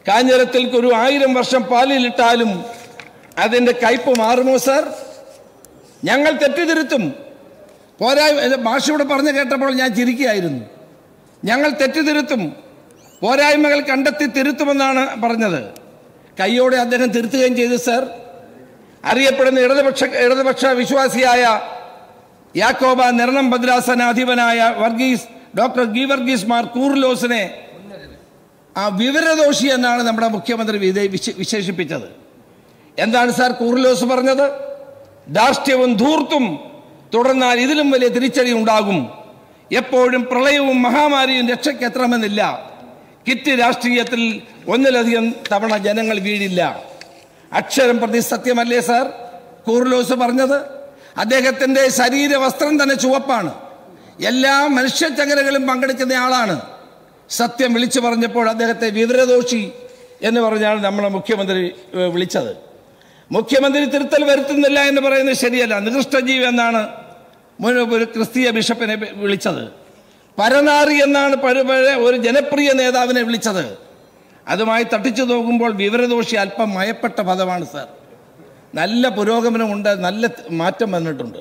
കാഞ്ഞിരത്തിൽ ഒരു 1000 വർഷം പാലിലിട്ടാലും അതിൻ്റെ കയ്പ് മാറുമോ സാർ? ഞങ്ങൾ തെറ്റിതിരുത്തും. ഭാഷയോട് പറഞ്ഞു കേട്ടപ്പോൾ ഞാൻ ചിരിക്കുകയായിരുന്നു. ഞങ്ങൾ തെറ്റിതിരുത്തും, പോരായ്മകൾ കണ്ടെത്തി തിരുത്തുമെന്നാണ് പറഞ്ഞത്. കയ്യോടെ അദ്ദേഹം തിരുത്തുകയും ചെയ്തു സാർ. അറിയപ്പെടുന്ന ഇടതുപക്ഷ വിശ്വാസിയായ യാക്കോബ നിരണം ഭദ്രാസനാധിപനായ ഡോക്ടർ ഗീവർഗീസ് മാർ കൂർലോസിനെ ആ വിവരദോഷി എന്നാണ് നമ്മുടെ മുഖ്യമന്ത്രി വിശേഷിപ്പിച്ചത്. എന്താണ് സാർ കൂർലോസ് പറഞ്ഞത്? ധാർഷ്ട്യവും ധൂർത്തും തുടർന്നാൽ ഇതിലും വലിയ തിരിച്ചടി ഉണ്ടാകും. എപ്പോഴും പ്രളയവും മഹാമാരിയും രക്ഷയ്ക്ക് എത്തണമെന്നില്ല. കിറ്റ് രാഷ്ട്രീയത്തിൽ ഒന്നിലധികം തവണ ജനങ്ങൾ വീഴില്ല. അക്ഷരം പ്രതി സത്യമല്ലേ സാർ കൂർലോസ് പറഞ്ഞത്? അദ്ദേഹത്തിൻ്റെ ശരീരവസ്ത്രം തന്നെ ചുവപ്പാണ്. എല്ലാ മനുഷ്യചങ്ങലകളും പങ്കെടുക്കുന്ന ആളാണ്. സത്യം വിളിച്ചു പറഞ്ഞപ്പോൾ അദ്ദേഹത്തെ വിവരദോഷി എന്ന് പറഞ്ഞാണ് നമ്മളെ മുഖ്യമന്ത്രി വിളിച്ചത്. മുഖ്യമന്ത്രി തിരുത്തൽ വരുത്തുന്നില്ല എന്ന് പറയുന്നത് ശരിയല്ല. നികൃഷ്ടജീവി എന്നാണ് ഒരു ക്രിസ്തീയ ബിഷപ്പിനെ വിളിച്ചത്. പരനാറി എന്നാണ് ഒരു ജനപ്രിയ നേതാവിനെ വിളിച്ചത്. അതുമായി തട്ടിച്ചു നോക്കുമ്പോൾ വിവരദോഷി അല്പം മയപ്പെട്ട പദമാണ് സാർ. നല്ല പുരോഗമനമുണ്ട്, നല്ല മാറ്റം വന്നിട്ടുണ്ട്.